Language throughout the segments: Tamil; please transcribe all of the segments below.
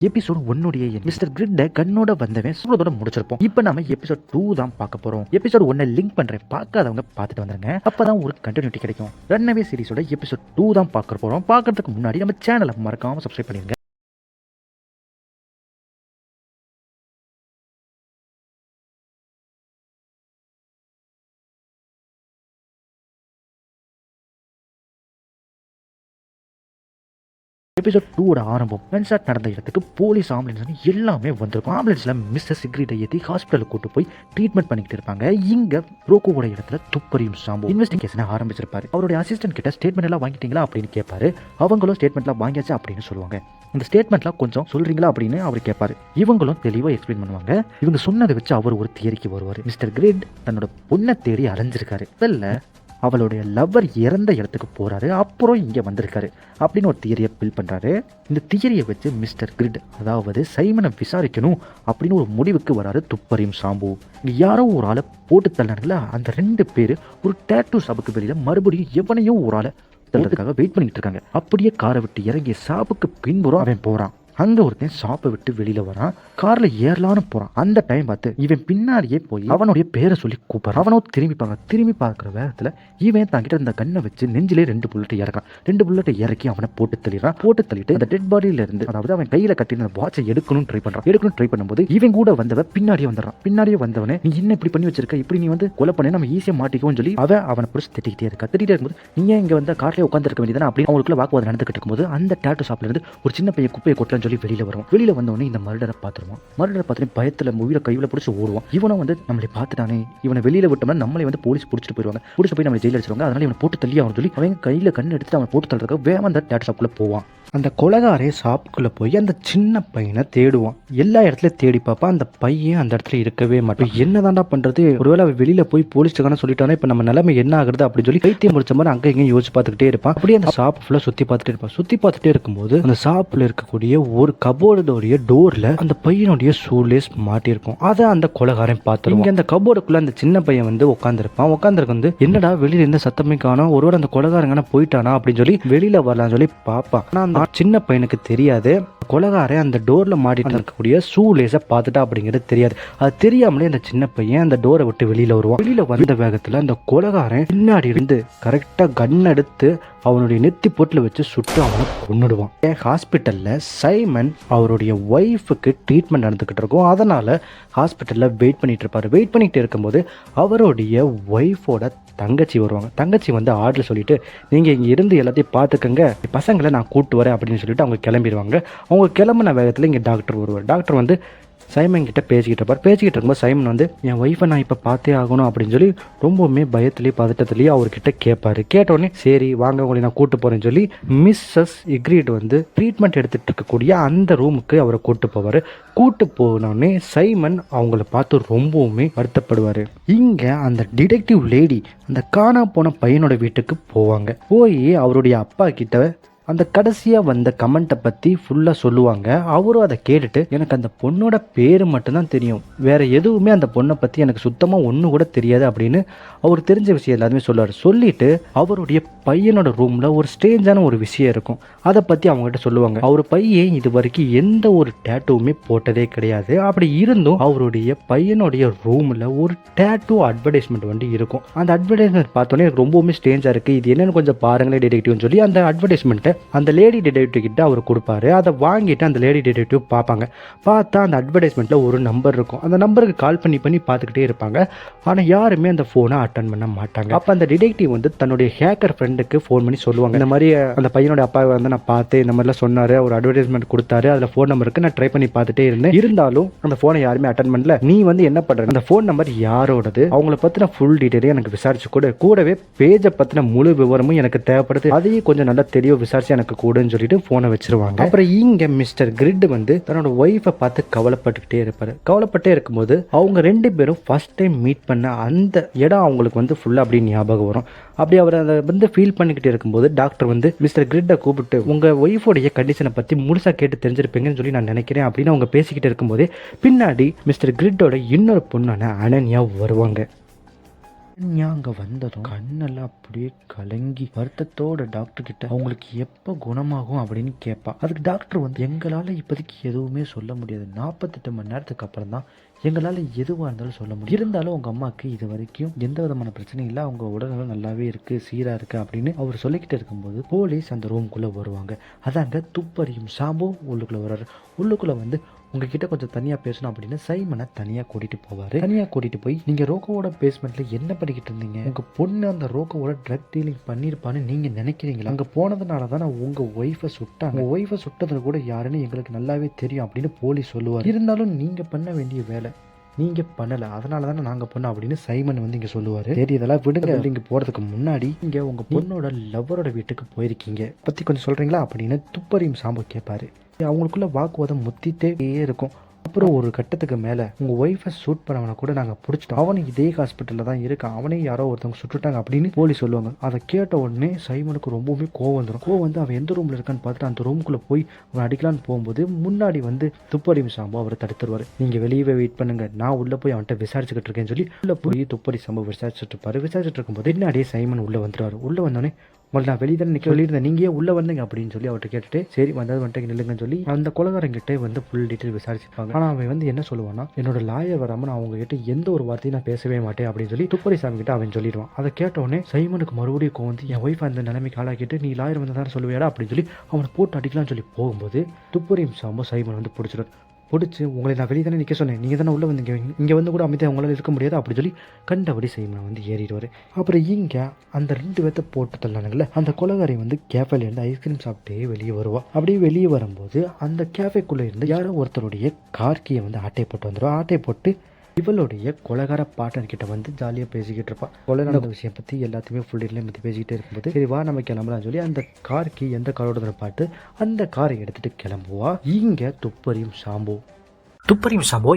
எபிசோட் 1 மிஸ்டர் கிரிட்ட கண்ணோட வந்தவன் சூழலோட முடிச்சிருப்போம். இப்போ நாம எபிசோட் 2 தான் பார்க்க போறோம். எபிசோட் 1 லிங்க் பண்றேன், பார்க்காதவங்க பார்த்துட்டு வந்துருங்க. அப்பதான் ஒரு கண்டினியூட்டி கிடைக்கும். ரன்னவே சீரிஸோட எபிசோட் 2 தான் பார்க்க போறோம். பார்க்கறதுக்கு முன்னாடி நம்ம சேனலை மறக்காம சப்ஸ்கிரைப் பண்ணிருங்க. எபிசோட் 2 ஆரம்பம். கன்சர்ட் நடந்த இடத்துக்கு போலீஸ் ஆம்புலன்ஸ் எல்லாமே வந்திருக்கும். ஆம்புலன்ஸ்ல மிஸ்டர் சிக்ரிட்டை ஏற்றி ஹாஸ்பிட்டலுக்கு கூட்டு போய் ட்ரீட்மெண்ட் பண்ணிக்கிட்டு இருப்பாங்க. இங்க ப்ரோக்கோட இடத்துல துப்பறியும் சாம்பு இன்வெஸ்டிகேஷனை ஆரம்பிச்சிருப்பாரு. அவருடைய அசிஸ்டன்ட் கிட்ட ஸ்டேட்மெண்ட் எல்லாம் வாங்கிட்டீங்களா அப்படின்னு கேட்பாரு. அவங்களும் ஸ்டேட்மெண்ட்லாம் வாங்கியாச்சு அப்படின்னு சொல்லுவாங்க. இந்த ஸ்டேட்மெண்ட்லாம் கொஞ்சம் சொல்றீங்களா அப்படின்னு அவர் கேட்பாரு. இவங்களும் தெளிவாக எக்ஸ்பிளைன் பண்ணுவாங்க. இவங்க சொன்னதை வச்சு அவர் ஒரு தியரிக்கு வருவார். மிஸ்டர் கிரிட் தன்னோட பொண்ணை தேடி அலைஞ்சிருக்காரு. முதல்ல அவளுடைய லவ்வர் இறந்த இடத்துக்கு போகிறாரு, அப்புறம் இங்கே வந்திருக்காரு அப்படின்னு ஒரு தியரியை பில் பண்ணுறாரு. இந்த தியரியை வச்சு மிஸ்டர் கிரிட் அதாவது சைமனை விசாரிக்கணும் அப்படின்னு ஒரு முடிவுக்கு வராரு துப்பறியும் சாம்பு. இங்கே யாரோ ஒரு ஆளை போட்டு தள்ளினாங்களா, அந்த 2 பேர் ஒரு டேட்டூ ஷாப்புக்கு வெளியில் மறுபடியும் எவனையோ ஒரு ஆளை தள்ளுறதுக்காக வெயிட் பண்ணிட்டு இருக்காங்க. அப்படியே காரை விட்டு இறங்கிய ஷாப்புக்கு பின்புறம் அவன் போகிறான். அங்கே ஒருத்தன் ஷாப்பை விட்டு வெளியில் வரான். காரில் ஏறலான்னு போகிறான். அந்த டைம் பார்த்து இவன் பின்னாடியே போய் அவனுடைய பேரை சொல்லி கூப்பிட்றான். அவனும் திரும்பி பார்க்குற வேகத்தில் இவன் தங்கிட்ட இந்த கண்ணை வச்சு நெஞ்சிலே 2 புல்லட்டை இறக்கான். 2 புல்லட்டை இறக்கி அவனை போட்டு தள்ளிட்டு அந்த டெட் பாடியில இருந்து அதாவது அவன் கையில் கட்டின வாட்சை எடுக்கணும்னு ட்ரை பண்ணும்போது இவன் கூட வந்தவன் பின்னாடியே வந்தவனே நீ என்ன இப்படி பண்ணி வச்சிருக்க, இப்படி நீ வந்து கொலை பண்ணி நம்ம ஈஸியாக மாட்டிக்குவோம் சொல்லி அவனை பிடிச்சி திட்டிகிட்டே இருக்கும்போது நீ ஏன் இங்கே வந்து காட்டிலே உட்காந்துருக்க வேண்டியதானே அப்படின்னு அவங்களுக்குள்ள வாக்குவாதம் நடந்துகிட்டு இருக்கும்போது அந்த டேட்டூ ஷாப்ல இருந்து ஒரு சின்ன பையன் குப்பையை கொட்டலன்னு சொல்லி வெளியில வந்தவொடனே இந்த மர்டரை பார்த்துட்டு பயத்துல மூவில கையில பிடிச்சி ஓடுவான். இவனும் வந்து நம்மளை பார்த்துட்டானே, இவனை வெளியில விட்டோம்னா நம்மளை வந்து போலீஸ் பிடிச்சிட்டு போய் நம்மளை ஜெயில அடிச்சிருவாங்க, அதனால இவனை போட்டு தள்ளி அவன் சொல்லி அவன் கையில கண்ணு எடுத்துட்டு அவன் போட்டு தள்ளுறதுக்கு வேகமா அந்த டேட்டூ ஷாப்புக்குள்ள போவான். அந்த கொலகாரே ஷாப்புக்குள்ளே போய் அந்த சின்ன பையனை தேடுவான். எல்லா இடத்துலையும் தேடி பார்ப்பான். அந்த பையன் அந்த இடத்துல இருக்கவே மாட்டான். என்ன தாண்டா பண்ணுறது, ஒருவேளை அவன் வெளியில் போய் போலீஸ்க்கான சொல்லிட்டானே, இப்போ நம்ம நிலைமை என்ன ஆகுறது அப்படின்னு சொல்லி பைத்தியம் முடிச்ச மாதிரி அங்கே இங்கேயும் யோசிச்சு பார்த்துக்கிட்டே இருப்பான். அப்படியே அந்த ஷாப் ஃபுல்லாக சுற்றி பார்த்துட்டே இருக்கும்போது அந்த ஷாப்பில் இருக்கக்கூடிய ஒரு கபோர்டோடைய டோரில் அந்த பையனுடைய ஷூலேஸ் மாட்டியிருக்கும். அதை அந்த கொலகாரன் பார்த்துருவான். இங்கே அந்த கபோர்டுக்குள்ளே அந்த சின்ன பையன் வந்து உட்காந்துருக்கு வந்து என்னடா வெளியில் இருந்த சத்தமே காணோம், ஒருவேளை அந்த கொலகாரங்கன்னா போயிட்டானா அப்படின்னு சொல்லி வெளியில் வரலான்னு சொல்லி பார்ப்பான். ஆனால் அந்த சின்ன பையனுக்கு தெரியாது கொலகாரன் அந்த டோர்ல மாட்டிட்டு இருக்கக்கூடிய ஷூ லேஸை பார்த்துட்டா அப்படிங்கிறது தெரியாது. அது தெரியாமலே அந்த சின்ன பையன் அந்த டோரை விட்டு வெளியில வந்த வேகத்துல அந்த கொலகாரன் பின்னாடி இருந்து கரெக்டா கன் எடுத்து அவனுடைய நெத்தி பொட்டில் வச்சு சுட்டு அவனை கொன்னுடுவான். ஹாஸ்பிட்டல்ல சைமன் அவருடைய ஒய்ஃபுக்கு ட்ரீட்மெண்ட் நடந்துகிட்டு இருக்கும். அதனால ஹாஸ்பிட்டல்ல வெயிட் பண்ணிட்டு இருக்கும்போது அவருடைய ஒய்ஃபோட தங்கச்சி வருவாங்க. தங்கச்சி வந்து ஆர்டர் சொல்லிட்டு நீங்கள் இங்கே இருந்து எல்லாத்தையும் பார்த்துக்கங்க, பசங்களை நான் கூப்பிட்டு வரேன் அப்படின்னு சொல்லிட்டு அவங்க கிளம்பிடுவாங்க. அவங்க கிளம்புன வேகத்தில் இங்கே டாக்டர் வருவார். டாக்டர் வந்து சைமன் கிட்ட பேசிக்கிட்டு இருக்கும்போது சைமன் வந்து என் ஒய்ஃபை நான் இப்போ பார்த்தே ஆகணும் அப்படின்னு சொல்லி ரொம்பவுமே பயத்துலேயே பதட்டத்துலேயே அவர்கிட்ட கேட்பாரு. கேட்டோடனே சரி வாங்க உங்களை நான் கூட்டு போகிறேன்னு சொல்லி மிஸ்ஸஸ் இக்ரீட் வந்து ட்ரீட்மெண்ட் எடுத்துகிட்டு இருக்கக்கூடிய அந்த ரூமுக்கு அவரை கூட்டு போனோடனே சைமன் அவங்கள பார்த்து ரொம்பவுமே வருத்தப்படுவார். இங்கே அந்த டிடெக்டிவ் லேடி அந்த காணா போன பையனோட வீட்டுக்கு போவாங்க. போய் அவருடைய அப்பா கிட்ட அந்த கடைசியாக வந்த கமெண்ட்டை பற்றி ஃபுல்லாக சொல்லுவாங்க. அவரும் அதை கேட்டுட்டு எனக்கு அந்த பொண்ணோட பேர் மட்டும்தான் தெரியும், வேற எதுவுமே அந்த பொண்ணை பற்றி எனக்கு சுத்தமாக ஒன்று கூட தெரியாது அப்படின்னு அவர் தெரிஞ்ச விஷயம் எல்லாருமே சொல்லுவார். சொல்லிட்டு அவருடைய பையனோட ரூமில் ஒரு ஸ்ட்ரேஞ்சான ஒரு விஷயம் இருக்கும், அதை பற்றி அவங்ககிட்ட சொல்லுவாங்க. அவர் பையன் இது வரைக்கும் எந்த ஒரு டேட்டூவுமே போட்டதே கிடையாது. அப்படி இருந்தும் அவருடைய பையனுடைய ரூமில் ஒரு டேட்டூ அட்வர்டைஸ்மெண்ட் வந்து இருக்கும். அந்த அட்வர்டைஸ்மெண்ட் பார்த்தோன்னே எனக்கு ரொம்பவுமே ஸ்ட்ரேஞ்சாக இருக்குது, இது என்னென்னு கொஞ்சம் பாருங்களேன் டிடெக்டிவ்னு சொல்லி அந்த அட்வர்டைஸ்மெண்ட்டை அந்த லேடி டிடெக்டிவ் கிட்ட அவர் கொடுப்பாரு. அதை வாங்கிட்டு அந்த லேடி டிடெக்டிவ் பார்ப்பாங்க. பார்த்தா அந்த அட்வர்டைஸ்மெண்ட்ல ஒரு நம்பர் இருக்கும். அந்த நம்பருக்கு கால் பண்ணி பார்த்துக்கிட்டே இருப்பாங்க. ஆனால் யாருமே அந்த ஃபோனை அட்டன் பண்ண மாட்டாங்க. அப்போ அந்த டிடெக்டிவ் வந்து தன்னுடைய ஹேக்கர் ஃப்ரெண்டுக்கு ஃபோன் பண்ணி சொல்லுவாங்க, இந்த மாதிரி அந்த பையனோட அப்பாவை வந்து நான் பார்த்து இந்த மாதிரிலாம் சொன்னார், ஒரு அட்வர்டைஸ்மெண்ட் கொடுத்தாரு, அதில் ஃபோன் நம்பருக்கு நான் ட்ரை பண்ணி பார்த்துட்டே இருந்தேன், இருந்தாலும் அந்த ஃபோனை யாருமே அட்டன் பண்ணல, நீ வந்து என்ன பண்ணுற, அந்த ஃபோன் நம்பர் யாரோடது, அவங்கள பற்றின ஃபுல் டீட்டெயிலையும் எனக்கு விசாரிச்சு கூடவே பேஜை பற்றின முழு விவரமும் எனக்கு தேவைப்படுது, அதையும் கொஞ்சம் நல்லா தெளிவாக விசாரிச்சு எனக்கு கூடன்னு சொல்லிட்டு போனை வச்சிருவாங்க. அப்புறம் இங்க மிஸ்டர் கிரிட் வந்து தன்னோட ஒய்ஃபை பார்த்து கவலைப்பட்டே இருக்கும்போது அவங்க 2 பேரும் ஃபர்ஸ்ட் டைம் மீட் பண்ண அந்த இடம் அவங்களுக்கு வந்து ஃபுல்லா அப்படியே ஞாபகம் வரும். அப்படி அவர் அதை வந்து ஃபீல் பண்ணிக்கிட்டே இருக்கும்போது டாக்டர் வந்து மிஸ்டர் கிரிட்டை கூப்பிட்டு உங்க ஒய்ஃபோடைய கண்டிஷனை பத்தி முழுசா கேட்டு தெரிஞ்சிருப்பீங்கன்னு சொல்லி நான் நினைக்கிறேன் அப்படின்னு அவங்க பேசிக்கிட்டு இருக்கும்போதே பின்னாடி மிஸ்டர் கிரிட்டோட இன்னொரு பொண்ணான அனன்யா வருவாங்க. அங்க வந்ததும் கண்ணெல்லாம் அப்படியே கலங்கி வருத்தத்தோட டாக்டர் கிட்ட அவங்களுக்கு எப்ப குணமாகும் அப்படின்னு கேட்பா. அதுக்கு டாக்டர் வந்து எங்களால இப்போதைக்கு எதுவுமே சொல்ல முடியாது, 48 மணி நேரத்துக்கு அப்புறம் தான் எங்களால் எதுவாக இருந்தாலும் சொல்ல முடியும். இருந்தாலும் உங்கள் அம்மாவுக்கு இது வரைக்கும் எந்த விதமான பிரச்சனையும் இல்லை, அவங்க உடல்நலம் நல்லாவே இருக்குது, சீராக இருக்குது அப்படின்னு அவர் சொல்லிக்கிட்டு இருக்கும்போது போலீஸ் அந்த ரூம்குள்ளே வருவாங்க. அதாங்க துப்பறியும் சாம்பு உள்ளுக்குள்ளே வர்றாரு. உள்ளுக்குள்ளே வந்து உங்ககிட்ட கொஞ்சம் தனியாக பேசணும் அப்படின்னு சைமனை தனியாக கூட்டிகிட்டு போவார். தனியாக கூட்டிகிட்டு போய் நீங்கள் ரோக்கோவோட பேஸ்மெண்ட்டில் என்ன பண்ணிக்கிட்டு இருந்தீங்க, உங்கள் பொண்ணு அந்த ரோக்கோவோட ட்ரக் டீலிங் பண்ணியிருப்பான்னு நீங்கள் நினைக்கிறீங்களா, அங்கே போனதுனால தான் உங்கள் ஒய்ஃபை சுட்டாங்க, உங்கள் ஒய்ஃபை சுட்டதில் கூட யாருன்னு எங்களுக்கு நல்லாவே தெரியும் அப்படின்னு போலீஸ் சொல்லுவார். இருந்தாலும் நீங்கள் பண்ண வேண்டிய வேலை நீங்கள் பண்ணலை, அதனால தானே நாங்கள் பண்ணோம் அப்படின்னு சைமன் வந்து இங்கே சொல்லுவார். சரி இதெல்லாம் விடுங்க, இங்கே போகிறதுக்கு முன்னாடி இங்கே உங்கள் பொண்ணோட லவ்வரோட வீட்டுக்கு போயிருக்கீங்க பற்றி கொஞ்சம் சொல்கிறீங்களா அப்படின்னு துப்பறியும் சாம்பு கேட்பாரு. அவங்களுக்குள்ள வாக்குவாதம் முத்திட்டே இருக்கும். அப்புறம் ஒரு கட்டத்துக்கு மேலே உங்கள் ஒய்ஃபை ஷூட் பண்ணவனை கூட நாங்கள் பிடிச்சிட்டோம், அவனும் இதே ஹாஸ்பிட்டலில் தான் இருக்கான், அவனையும் யாரோ ஒருத்தவங்க சுட்டுட்டாங்க அப்படின்னு போலீஸ் சொல்லுவாங்க. அதை கேட்ட உடனே சைமனுக்கு ரொம்பவுமே கோவம் வந்துடும். கோவம் வந்து அவன் எந்த ரூமில் இருக்கான்னு பார்த்துட்டு அந்த ரூமுக்குள்ளே போய் அவன் அடிக்கலான்னு போகும்போது முன்னாடி வந்து துப்பறியும் சாம்பு அவரை தடுத்துருவார். நீங்கள் வெளியே வெயிட் பண்ணுங்க, நான் உள்ளே போய் அவன்கிட்ட விசாரிச்சுக்கிட்டு இருக்கேன்னு சொல்லி உள்ளே போய் துப்பறி சாம்பு விசாரிச்சுட்டு இருப்பாரு. விசாரிச்சுட்டு இருக்கும்போது பின்னாடியே சைமன் உள்ளே வந்துடுவார். உள்ளே வந்தோடனே நான் வெளியே தானே நிற்க சொல்லியிருந்தேன், நீங்கள் ஏன் உள்ளே வந்தீங்க அப்படின்னு சொல்லி அவர்கிட்ட கேட்டுட்டு சரி வந்தது வந்துட்டு நில்லுங்கன்னு சொல்லி அந்த கொலகாரங்கிட்டே வந்து ஃபுல் டீட்டெயில் விசாரிச்சிருப்பாங்க. ஆனால் அவன் வந்து என்ன சொல்லுவான்னா, என்னோட லாயர் வராமல் நான் அவங்க கிட்ட எந்த ஒரு வார்த்தையும் நான் பேசவே மாட்டேன் அப்படின்னு சொல்லி துப்பறி சாமி கிட்ட அவன் சொல்லிடுவான். அதை கேட்டவுடனே சைமனுக்கு மறுபடியும் வந்து என் ஒய்ஃப் அந்த நிலைமைக்கு ஆளாக்கிட்டு நீ லாயர் வந்து தானே சொல்லுவேடா அப்படின்னு சொல்லி அவனை போட்டு அடிக்கலாம்னு சொல்லி போகும்போது துப்பறியும் சாம்பு சைமன் வந்து பிடிச்சி உங்களை நான் வெளியே தானே நிற்க சொன்னேன், நீங்கள் தானே உள்ளே வந்து இங்கே வந்து கூட அமைதியாக அவங்களால இருக்க முடியாது அப்படி சொல்லி கண்டபடி சைமனை வந்து ஏறிடுவார். அப்புறம் இங்கே அந்த 2 பேர்த்த போட்டு தள்ளானுங்கள அந்த கொலகாரி வந்து கேஃபேலேருந்து ஐஸ்கிரீம் சாப்பிட்டே வெளியே வருவா. அப்படியே வெளியே வரும்போது அந்த கேஃபேக்குள்ளே இருந்து யாரோ ஒருத்தருடைய கார் கீயை வந்து ஆட்டை போட்டு வந்துடுவா. ஆட்டை போட்டு இவளுடைய கொலகார பாட்டன் கிட்ட வந்து ஜாலியாக பேசிக்கிட்டு இருப்பான். கொலை நடந்த விஷயம் பற்றி எல்லாத்தையுமே ஃபுல் டீட்டெயிலும் பற்றி பேசிக்கிட்டே இருக்கும்போது சரி வா நம்ம கிளம்பலாம்னு சொல்லி அந்த காருக்கு எந்த காரோட பாட்டு அந்த காரை எடுத்துகிட்டு கிளம்புவா. இங்கே துப்பறியும் சாம்பு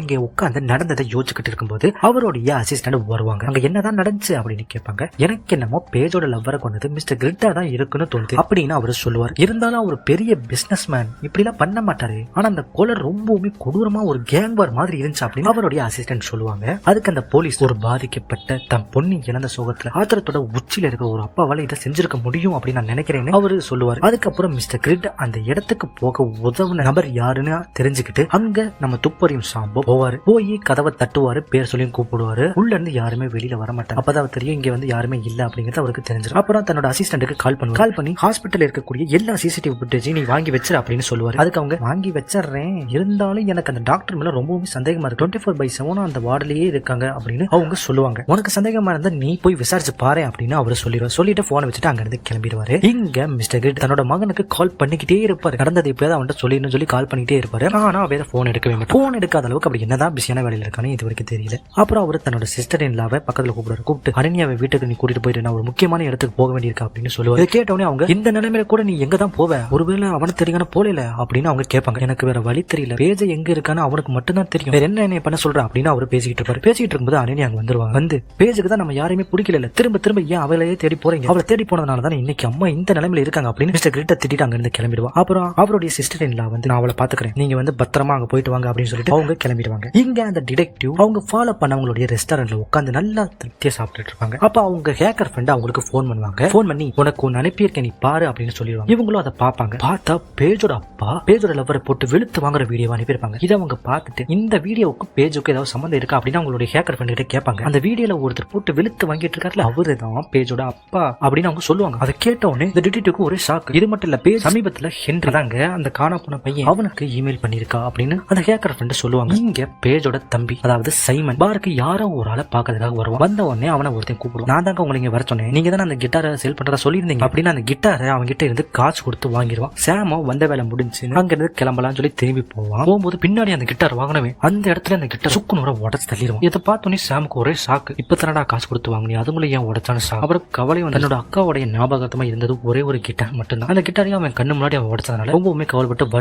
இங்கே உட்காந்து நடந்ததை யோசிச்சுக்கிட்டு இருக்கும்போது அவருடைய அசிஸ்டன்ட் வருவாங்க. அங்க என்னதான் நடந்துச்சு அப்படின்னு கேட்பாங்க. எனக்கு என்னமோ பேஜோட லவ்வரை கொண்டது மிஸ்டர் கிரிட்டா தான் இருக்குன்னு தோணுது அப்படின்னு அவர் சொல்லுவார். இருந்தாலும் அவர் பெரிய பிசினஸ் மேன், இப்படி எல்லாம் பண்ண மாட்டாரு, ஆனா அந்த கொலை ரொம்பவுமே கொடூரமா ஒரு கேங் வார் மாதிரி இருந்துச்சு அப்படின்னு அவருடைய அசிஸ்டன்ட் சொல்லுவாங்க. அதுக்கு அந்த போலீஸ் ஒரு பாதிக்கப்பட்ட தன் பொண்ணு இழந்த சோகத்துல ஆத்திரத்தோட உச்சியில இருக்க ஒரு அப்பாவால இதை செஞ்சிருக்க முடியும் அப்படின்னு நான் நினைக்கிறேன்னு அவரு சொல்லுவார். அதுக்கப்புறம் மிஸ்டர் கிரிட் அந்த இடத்துக்கு போக உதவுன நபர் யாருன்னு தெரிஞ்சுக்கிட்டு அங்க நம்ம துப்பறியும் சாம்பு போவாரு. போய் கதவை தட்டுவாரு, பேர் சொல்லியும் கூப்பிடுவாரு. உள்ள இருந்து யாருமே வெளியில வர மாட்டாங்க. அப்பதான் தெரியும் இங்க வந்து யாருமே இல்ல அப்படிங்கிறது அவருக்கு தெரிஞ்சிடும். அப்புறம் தன்னோட அசிஸ்டன்ட்டுக்கு கால் பண்ணி ஹாஸ்பிட்டல் இருக்கக்கூடிய எல்லா சிசிடிவி ஃபுட்டேஜையும் நீ வாங்கி வச்சிரு அப்படின்னு சொல்லுவாரு. அதுக்கு அவங்க வாங்கி வச்சிடறேன், இருந்தாலும் எனக்கு அந்த டாக்டர் மேல ரொம்பவும் சந்தேகமா இருக்கு, 24/7 அந்த வார்டிலேயே இருக்காங்க அப்படின்னு அவங்க சொல்லுவாங்க. உனக்கு சந்தேகமா இருந்தா நீ போய் விசாரிச்சு பாரு அப்படின்னு அவரு சொல்லிடுவார். சொல்லிட்டு போனை வச்சுட்டு அங்க இருந்து கிளம்பிடுவாரு. இங்க மிஸ்டர் கிரிட் தன்னோட மகனுக்கு கால் பண்ணிக்கிட்டே இருப்பாரு. நடந்தது எப்பயாவது அவன்கிட்ட சொல்லிடணும்னு சொல்லி கால் பண்ணிக்கிட்டே இருப்பாரு. ஆனா வேற போன் எடுக்கவே மாட்டான். போன் எடுக்காத அளவுக்கு அப்படி என்னதான் பிஸியான வேலையில இருக்கானே இது வரைக்கும் தெரியல. அப்புறம் அவர் தன்னோட சிஸ்டர் இன்லாவை பக்கத்துல கூப்பிட்டு அனன்யாவை வீட்டுக்கு நீ கூட்டிட்டு போயிட்டு நான் ஒரு முக்கியமான இடத்துக்கு போக வேண்டியிருக்கா அப்படின்னு சொல்லுவாரு. இதை கேட்டவனே அவங்க இந்த நிலைமையில கூட நீ எங்க தான் போவ, ஒருவேளை அவனுக்கு தெரியாம போல அப்படின்னு அவங்க கேட்பாங்க. எனக்கு வேற வழி தெரியல, பேஜ் எங்க இருக்கான்னு அவனுக்கு மட்டும் தான் தெரியும், வேற என்ன பண்ண சொல்ற அப்படின்னு அவர் பேசிக்கிட்டு இருப்பாரு. பேசிக்கிட்டு இருக்கும்போது அனன்யா அங்க வந்துருவாங்க. வந்து பேஜுக்கு தான் நம்ம யாரையுமே பிடிக்கல, திரும்ப ஏன் அவளையே தேடி போறீங்க, அவளை தேடி போனதுனால தான் இன்னைக்கு அம்மா இந்த நிலைமையில இருக்காங்க அப்படின்னு மிஸ்டர் கிரிட்ட திட்டிட்டு அங்க இருந்து கிளம்பிடுவா. அப்புறம் அவருடைய சிஸ்டர் இன்லா வந்து நான் அவளை பாத்துக்கிறேன், நீங்க வந்து பத்திரமா அங்க போயிட்டு வாங்க அப்படின்னு சொல்லிட்டு அவங்க கிளம்பிடுவாங்க. இங்க அந்த டிடெக்டிவ் அவங்க ஃபாலோ பண்ணவங்களுடைய ரெஸ்டாரண்ட்ல உட்காந்து நல்லா திருப்தியா சாப்பிட்டுட்டு இருப்பாங்க. அப்ப அவங்க ஹேக்கர் ஃப்ரெண்ட் அவங்களுக்கு போன் பண்ணுவாங்க. போன் பண்ணி உனக்கு ஒன்னு அனுப்பியிருக்கேன் நீ பாரு அப்படின்னு சொல்லிடுவாங்க. இவங்களும் அதை பார்ப்பாங்க. பார்த்தா பேஜோட அப்பா பேஜோட லவ்வரை போட்டு வெளுத்து வாங்குற வீடியோ அனுப்பியிருப்பாங்க. இதை அவங்க பார்த்துட்டு இந்த வீடியோவுக்கு பேஜுக்கு ஏதாவது சம்பந்தம் இருக்கா அப்படின்னு அவங்களுடைய ஹேக்கர் ஃப்ரெண்ட் கிட்ட கேட்பாங்க. அந்த வீடியோல ஒருத்தர் போட்டு வெளுத்து வாங்கிட்டு இருக்காருல அவரு தான் பேஜோட அப்பா அப்படின்னு அவங்க சொல்லுவாங்க. அதை கேட்ட உடனே இந்த டிடெக்டிவ்க்கு ஒரே ஷாக். இது மட்டும் இல்ல, பேஜ் சமீபத்துல ஹென்றி தாங்க அந்த காணா போன பையன் அவனுக்கு இமெயில் பண்ணிருக்கா அப்படின்னு அந்த ஹேக்கர் ஃப்ரெண்ட் சொல்லுவாங்க. இங்க பேஜோட தம்பி அதாவது சைமன் பாருக்கு யாரோ ஒரு ஆளை பாக்கிறதுக்காக வருவான். வந்த உடனே அவனை ஒருத்தன் கூப்பிடுவான். நான் தாங்க உங்களை இங்க வர சொன்னேன், நீங்க தானே அந்த கிட்டாரை சேல் பண்றதா சொல்லியிருந்தீங்க அப்படின்னு அந்த கிட்டாரை அவங்க கிட்ட இருந்து காசு கொடுத்து வாங்கிடுவான். சாமோ வந்த வேலை முடிஞ்சு அங்க இருந்து கிளம்பலாம்னு சொல்லி திரும்பி போவான். போகும்போது பின்னாடி அந்த கிட்டார் வாங்கினவே அந்த இடத்துல அந்த கிட்டார் சுக்குனூர உடச்சு தள்ளிடுவான். இதை பார்த்தோன்னே சாமுக்கு ஒரே ஷாக்கு. இப்ப தானடா காசு கொடுத்து வாங்கினி, அதுங்களை ஏன் உடச்சான்னு ஷாக். அப்புறம் கவலை வந்து தன்னோட அக்காவுடைய ஞாபகத்தமா இருந்தது ஒரே ஒரு கிட்டார் மட்டும்தான். அந்த கிட்டாரையும் அவன் கண்ணு முன்னாடி அவன் உடச்சதுனால ரொம்பவுமே கவலைப்பட்டு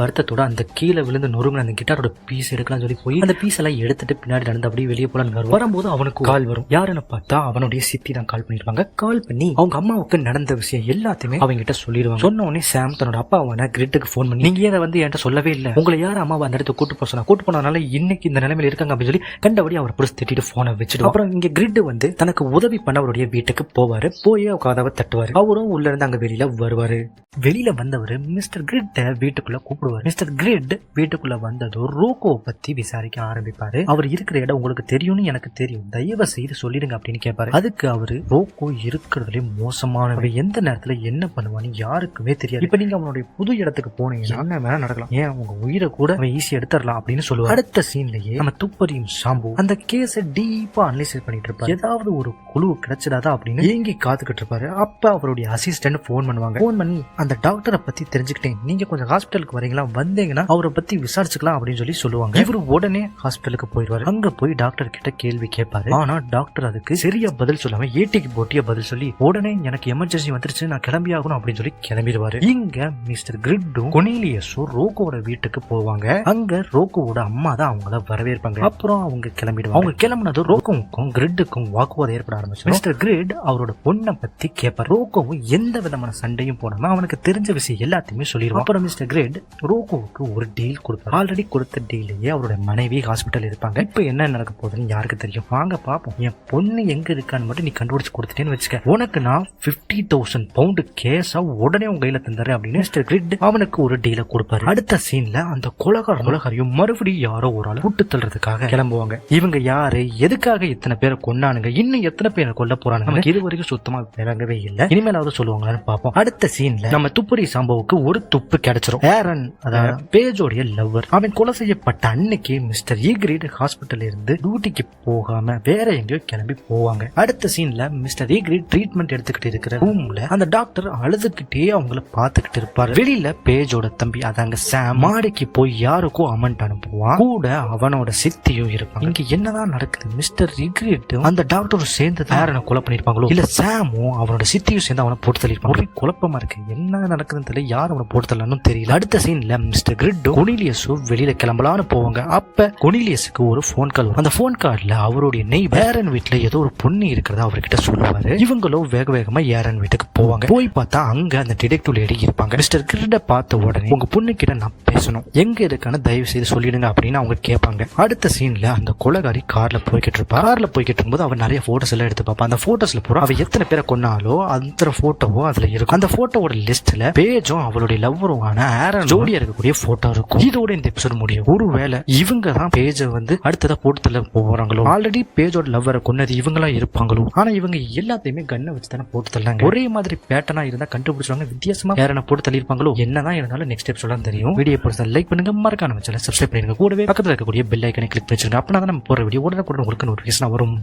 வருத்தத்தோட அந்த கீழே விழுந்து நொறுங்கின அந்த கிட்டாரோட பீஸ் எடுக்கலாம் சொல்லி போய் அந்த பீஸ் எல்லாம் எடுத்துட்டு பின்னாடி நடந்து அப்படியே வெளியே போலான்னு வரும்போது அவனுக்கு கால் வரும். யாருன்னு பார்த்தா அவனுடைய சித்தி தான் கால் பண்ணிருப்பாங்க. கால் பண்ணி அவங்க அம்மாவுக்கு நடந்த விஷயம் எல்லாத்தையுமே அவங்க கிட்ட சொல்லிடுவாங்க. சொன்ன உடனே சாம் தன்னோட அப்பாவான கிரிட்டுக்கு போன் பண்ணி, நீங்க ஏதை வந்து என்கிட்ட சொல்லவே இல்லை, உங்களை யார் அம்மாவை அந்த இடத்துக்கு கூட்டு போனா கூட்டு போனதுனால இன்னைக்கு இந்த நிலைமையில இருக்காங்க அப்படின்னு சொல்லி கண்டபடி அவர் புடிச்சு திட்டிட்டு போனை வச்சுட்டு அப்புறம் இங்க கிரிட் வந்து தனக்கு உதவி பண்ண அவருடைய வீட்டுக்கு போவாரு. போய் கதவை தட்டுவாரு. அவரும் உள்ள இருந்து அங்க வெளியில வருவாரு. வெளியில வந்தவர் மிஸ்டர் கிரிட்ட வீட்டுக்குள்ள கூப்பிடுவார். மிஸ்டர் கிரிட் வீட்டுக்குள்ள வந்ததும் ரோக்கோவை பத்தி விசாரிக்க ஆரம்பிப்பாரு. அவர் இருக்கிற இடம் உங்களுக்கு தெரியும்னு எனக்கு தெரியும், தயவு செய்து சொல்லிடுங்க அப்படின்னு கேட்பாரு. அதுக்கு அவரு, ரோக்கோ இருக்கிறதுலே மோசமானவன், எந்த நேரத்துல என்ன பண்ணுவான்னு யாருக்குமே தெரியாது. இப்ப நீங்க அவனுடைய புது இடத்துக்கு போனீங்கன்னா என்ன வேணா நடக்கலாம், ஏன் உங்க உயிரை கூட அவன் ஈஸியா எடுத்துடலாம் அப்படின்னு சொல்லுவாரு. அடுத்த சீன்லயே நம்ம துப்பறியும் சாம்பு அந்த கேஸை டீப்பா அனலைஸ் பண்ணிட்டு இருப்பாரு. ஏதாவது ஒரு குழு கிடைச்சிடாதா அப்படின்னு ஏங்கி காத்துக்கிட்டு இருப்பாரு. அப்ப அவருடைய அசிஸ்டன்ட் போன் பண்ணுவாங்க. போன் பண்ணி, அந்த டாக்டரை பத்தி தெரிஞ்சுக்கிட்டேன், நீங்க கொஞ்சம் ஹாஸ்பிட்டலுக்கு வரீங்களா, வந்தீங்கன்னா அவரை பத்தி விசாரிச்சுக்கலாம் அப்படின்னு சொல்லி சொல்லுவாங்க. இவரு உடனே ஹாஸ்பிட்டலுக்கு போயிடுவாரு. அங்க போய் டாக்டர் கிட்ட கேள்வி கேட்பாரு. ஆனா டாக்டர் அதுக்கு சரியா பதில் சொல்லாம ஏட்டிக்கு போட்டியா பதில் சொல்லி உடனே எனக்கு எமர்ஜென்சி வந்துருச்சு, நான் கிளம்பி ஆகணும் அப்படின்னு சொல்லி கிளம்பிடுவாரு. இங்க மிஸ்டர் கிரிட்டும் கொர்னீலியஸும் ரோக்கோவோட வீட்டுக்கு போவாங்க. அங்க ரோக்கோவோட அம்மா தான் அவங்கள வரவேற்பாங்க. அப்புறம் அவங்க கிளம்பிடுவாங்க. அவங்க கிளம்பினதும் ரோக்கோவுக்கும் கிரிட்டுக்கும் வாக்குவாதம் ஏற்பட ஆரம்பிச்சு. மிஸ்டர் கிரிட் அவரோட பொண்ணை பத்தி கேட்பார். ரோக்கோவும் எந்த விதமான சண்டையும் போடாம அவனுக்கு தெரிஞ்ச விஷயம் எல்லாத்தையுமே சொல்லிடுவான். அப்புறம் மிஸ்டர் கிரிட் ரோக்கோவுக்கு ஒரு டீல் கொடுப்பார். ஆல்ரெடி கொடுத்த டீலையே அவரோட மனைவி ஹாஸ்பிட்டல் இருப்பாங்க. இப்ப என்ன நடக்க போகுதுன்னு யாருக்கு தெரியும், வாங்க பாப்போம். என் பொண்ணு எங்க இருக்கான்னு மட்டும் நீ கண்டுபிடிச்சு கொடுத்துட்டேன்னு வச்சுக்க, உனக்கு நான் 50,000 பவுண்டு கேஸா உடனே உங்க கையில தந்துறேன் அப்படின்னு மிஸ்டர் கிரிட் அவனுக்கு ஒரு டீலை கொடுப்பாரு. அடுத்த சீன்ல அந்த கொலகாரையும் மறுபடியும் யாரோ ஒரு ஆள் கூட்டு தள்ளுறதுக்காக கிளம்புவாங்க. இவங்க யாரு, எதுக்காக இத்தனை பேரை கொன்னானுங்க, இன்னும் எத்தனை பேரை கொல்ல போறாங்க, நமக்கு இது வரைக்கும் சுத்தமா விளங்கவே இல்லை. இனிமேலாவது சொல்லுவாங்களான்னு பார்ப்போம். அடுத்த சீன்ல நம்ம துப்பறி சம்பவுக்கு ஒரு துப்பு கிடைச்சிரும். ஏரன், அதாவது பேஜோடைய லவ்வர், அவன் கொலை செய்யப்பட்ட அன்னைக்கு மிஸ்டர் ஈகிரிட் ஹாஸ்பிட்டல் இருந்து டியூட்டிக்கு போகாம வேற எங்கேயோ கிளம்பி போவாங்க. அடுத்த சீன்ல மிஸ்டர் ஈகிரிட் ட்ரீட்மெண்ட் எடுத்துக்கிட்டு இருக்கிற ரூம்ல அந்த டாக்டர் அழுதுகிட்டே அவங்கள பாத்துக்கிட்டு இருப்பாரு. வெளியில பேஜோட தம்பி அதாங்க சாம் மாடிக்கு போய் யாருக்கோ அமௌண்ட் அனுப்புவான். கூட அவனோட சித்தியும் இருப்பாங்க. இங்க என்னதான் நடக்குது, மிஸ்டர் ஈகிரிட்டும் அந்த டாக்டரும் சேர்ந்து ஏரனை கொலை பண்ணிருப்பாங்களோ, இல்ல சாமும் அவனோட சித்தியும் சேர்ந்து அவனை போட்டு தள்ளிருப்பாங்க. ஒரே குழப்பமா இருக்கு, என்ன நடக்குதுன்னு தெரியல, யார் அவனை போட்டு தள்ளணும் தெரியல. அடுத்த சீன்ல மிஸ்டர் கிரிட்டும் கொர்னீலியஸும் வெளியில கிளம்பலான்னு போவாங்க. அப்ப கொர்னீலியஸுக்கு ஒரு போன் கால் வரும். அந்த போன் கால்ல அவருடைய நெய்பர் ஏரன் வீட்டுல ஏதோ ஒரு பொண்ணு இருக்கிறதா அவர்கிட்ட சொல்லுவாரு. இவங்களும் வேக வேகமா ஏரன் வீட்டுக்கு போவாங்க. போய் பார்த்தா அங்க அந்த டிடெக்டிவ் லேடி இருப்பாங்க. மிஸ்டர் கிரிட்ட பார்த்த உடனே, உங்க பொண்ணு கிட்ட நான் பேசணும், எங்க இருக்கான்னு தயவு செய்து சொல்லிடுங்க அப்படின்னு அவங்க கேட்பாங்க. அடுத்த சீன்ல அந்த கொலைகாரி கார்ல போய்கிட்டு இருப்பா. கார்ல போய்கிட்டு இருக்கும்போது அவன் நிறைய போட்டோஸ் எல்லாம் எடுத்து பார்ப்பா. அந்த போட்டோஸ்ல பூரா அவ எத்தனை பேரை கொன்னாலோ அந்த போட்டோவோ அதுல இருக்கும். அந்த போட்டோவோட லிஸ்ட்ல பேஜும் அவளுடைய லவ்வருமான ஏரன் ஜோடியா இருக்கக்கூடிய போட்டோ இருக்கும். இதோட இந்த எபிசோட் முடியும். ஒருவேளை இவங்க தான் பேஜை வந்து அடுத்ததா போட்டு தள்ள போறாங்களோ, ஆல்ரெடி பேஜோட லவ்வரை கொன்னது இவங்களா இருப்பாங்களோ. ஆனா இவங்க எல்லாத்தையுமே கண்ணை வச்சு தானே போட்டு தள்ளாங்க. ஒரே மாதிரி பேட்டர்னா இருந்தா கண்டுபிடிச்சாங்க, வித்தியாசமா ஏரனை போட்டு தள்ளிருப்பாங்களோ. என்னதான் இருந்தாலும் நெக்ஸ்ட் எபிசோட தெரியும். வீடியோ பொறுத்த லைக் பண்ணுங்க, மறக்காம நம்ம சேனலை சப்ஸ்கிரைப் பண்ணுங்க, கூடவே பக்கத்துல இருக்கக்கூடிய பெல் ஐக்கனை கிளிக் பண்ணிருங்க. அப்பனா தான் நம்ம போற வீடியோ உடனே உங்களுக்கு நோட்டிபிகேஷன் வரும்.